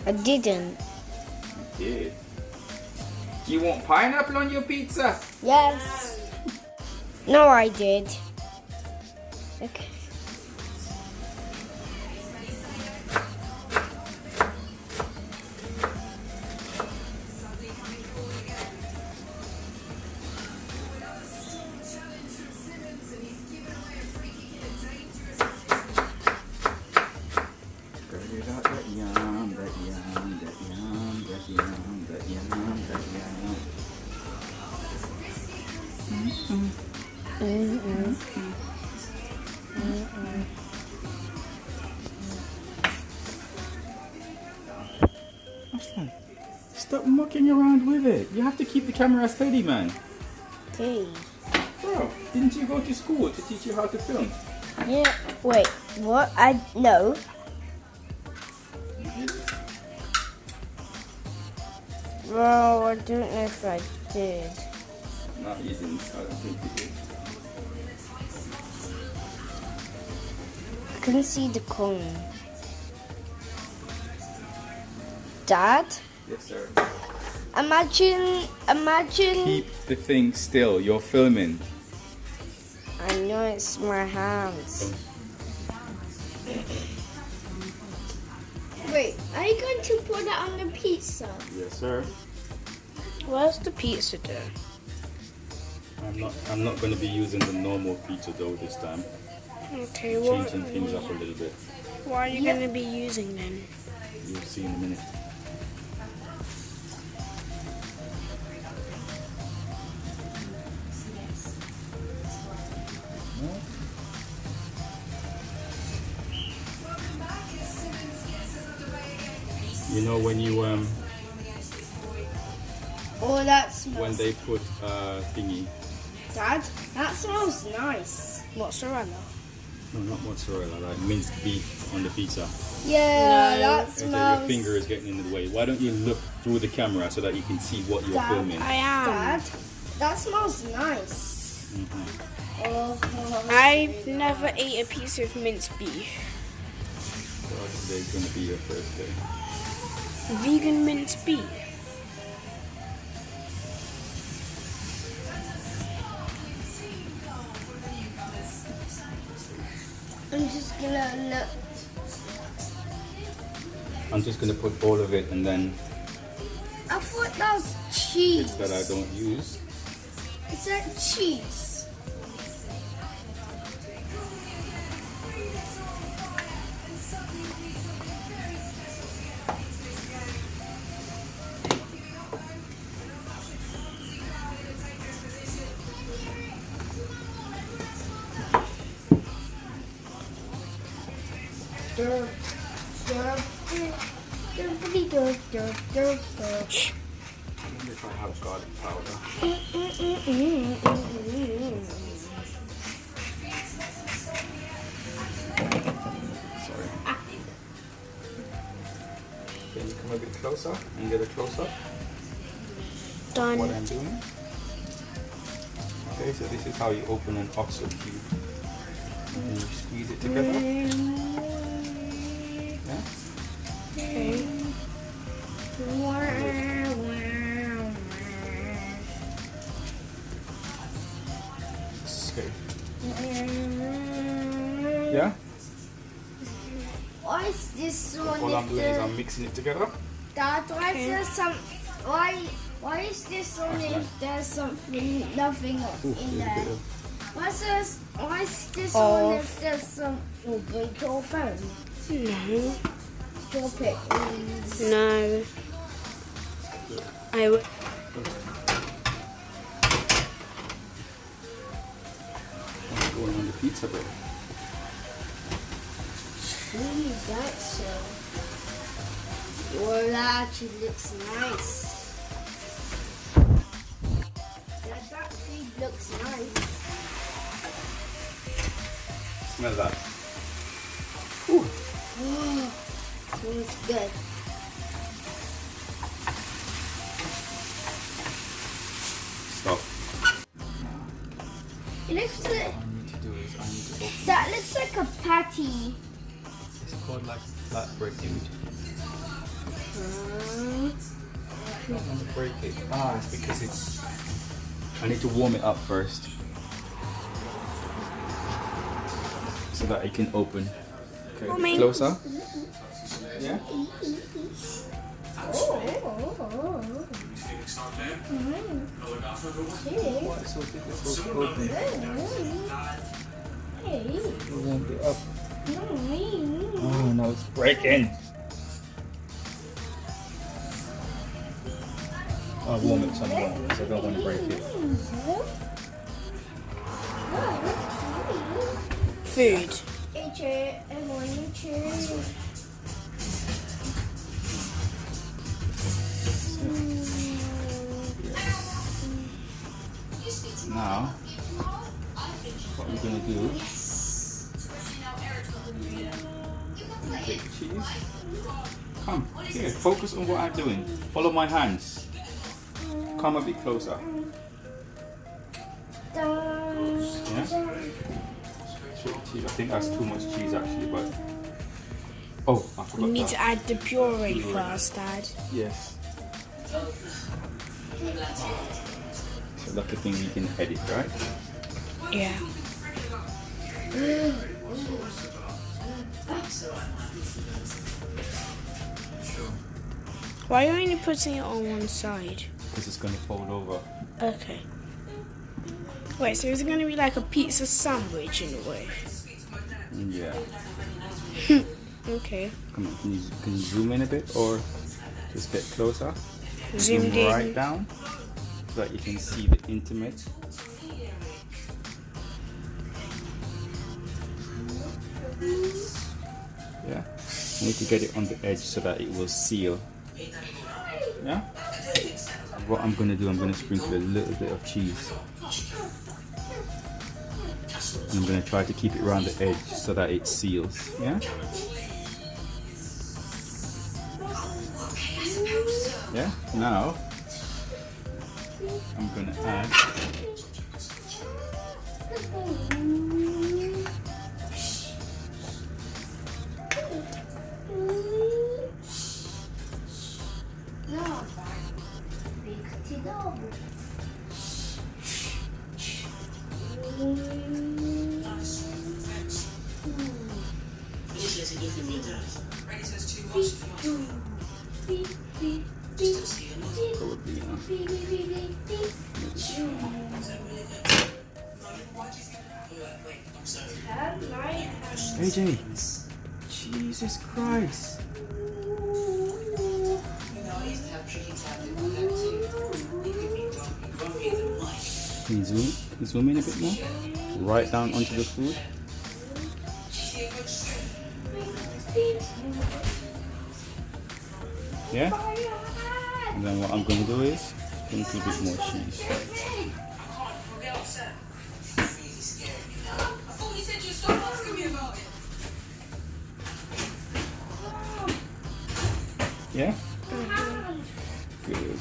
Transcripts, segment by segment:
I didn't. You did. Do you want pineapple on your pizza? Yes. No, I did. Okay. Aslan, stop mucking around with it. You have to keep the camera steady, man. Okay. Bro, didn't you go to school to teach you how to film? Yeah. Wait. What? No. Well, I don't know if I did. No, you didn't. I don't think you did. I couldn't see the cone. Dad? Yes, sir. Imagine. Keep the thing still. You're filming. I know it's my hands. Wait, are you going to put that on the pizza? Yes, sir. Where's the pizza dough? I'm not going to be using the normal pizza dough this time. Okay, Changing things up a little bit. what are you going to be using then? You'll see in a minute. You know when you Oh, that smells. when they put thingy, Dad, that smells nice. Mozzarella. no, not mozzarella, like minced beef on the pizza. Yeah, that Okay, smells. your finger is getting in the way. Why don't you look through the camera so that you can see what you're filming? I am. Dad, that smells nice. Oh, I've never ate a piece of minced beef. So today's gonna be your first day. Vegan minced beef. I'm just gonna look. I'm just gonna put all of it and then I thought that was cheese. bits that I don't use. Is that cheese? I wonder if I have garlic powder. Sorry. Can you come a bit closer and get a close up? Done. What I'm doing. Okay, so this is how you open an oxo cube. And you squeeze it together. Yeah? Okay. Okay. Yeah? Why is this one? All I'm if doing is the- I'm mixing it together. Dad, why is there some? Why is this only if there's nothing Ooh, in there's a bit there? of- Why is this Oh. one if there's some? Will break your phone. No. Drop it. No. I would. What's going on the pizza, bro? Jeez, that's so. Well, that actually looks nice. That food looks nice. Smell that. Oh, smells good. Stop. It looks like What I need to do is I need to open. that looks like a patty. It's called like flatbread, dude. don't want to break it. Ah, it's because I need to warm it up first so that it can open. Okay, a bit closer. Yeah. Why is it so difficult to open? We warmed it up. Oh, now it's breaking. I'll warm it some more because I don't want to break it. Food. Now, what we're going to do, take the cheese. Come, here, focus on what I'm doing. Follow my hands. Come a bit closer. Yeah? I think that's too much cheese actually, but... Oh, I forgot We need that. to add the puree first, Dad. Yes. So that's the thing we can edit, right? Yeah. Why are you only putting it on one side? Because it's going to fold over. Okay. Wait, so is it going to be like a pizza sandwich in a way? Yeah. Okay. Come on, can you zoom in a bit or just get closer? Zoomed Zoom right in. down so that you can see the intimate. Yeah. I need to get it on the edge so that it will seal. Yeah? What I'm going to do, I'm going to sprinkle a little bit of cheese. And I'm going to try to keep it around the edge so that it seals. Yeah? Yeah? Now, I'm going to add probably, AJ, Jesus Christ. Can you zoom in a bit more? Right down onto the food. Yeah? And then what I'm going to do is sprinkle a bit more cheese. Yeah? Good.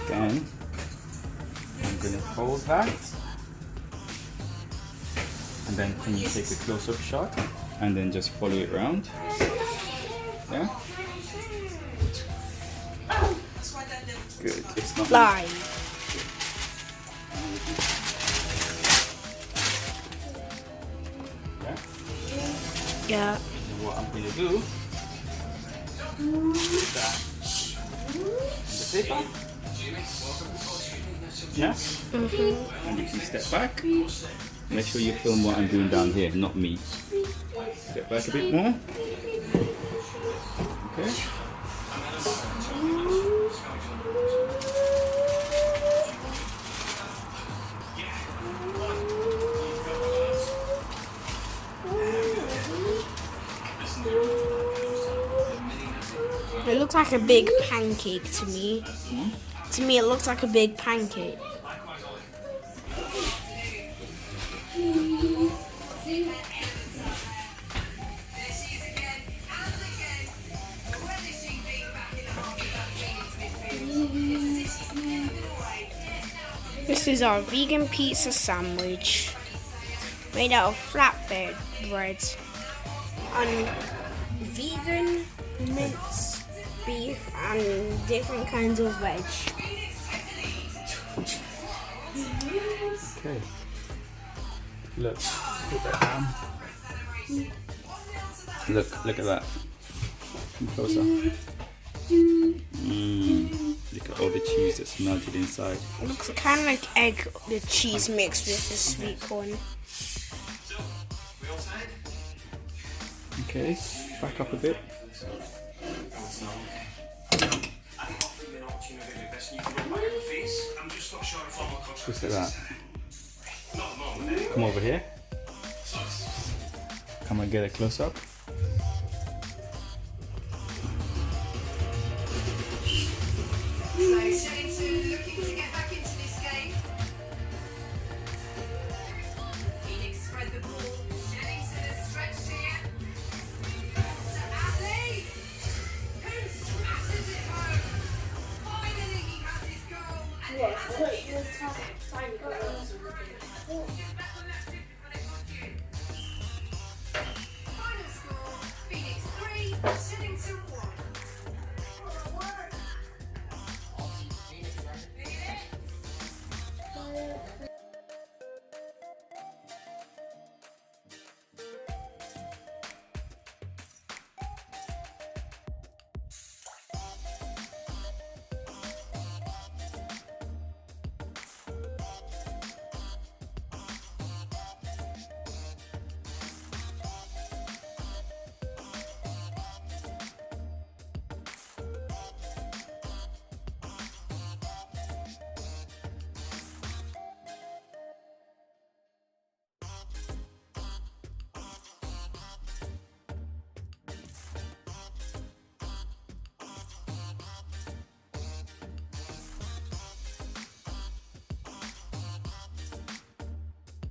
Then I'm going to fold that. And then can you take a close-up shot and then just follow it around? Yeah? Good. It's not Live. Yeah? Yeah. And what I'm going to do is that the paper. Yeah? And you can step back. Make sure you film what I'm doing down here, not me. Step back a bit more. Okay. It looks like a big pancake to me. To me, it looks like a big pancake. This is our vegan pizza sandwich made out of flatbread bread and vegan mince beef, and different kinds of veg. Okay. Look, put that down. Look at that. Come closer. Look at all the cheese that's melted inside. It looks kind of like egg, the cheese mixed with the sweet corn. Okay, back up a bit. Just like that. Come over here. Come and get a close up. So Shellington looking to get back into this game. Phoenix spread the ball. Shellington has stretched here. To Adley, who smashes it home. Finally he has his goal. And it hasn't been Final score, Phoenix 3, Shellington 1.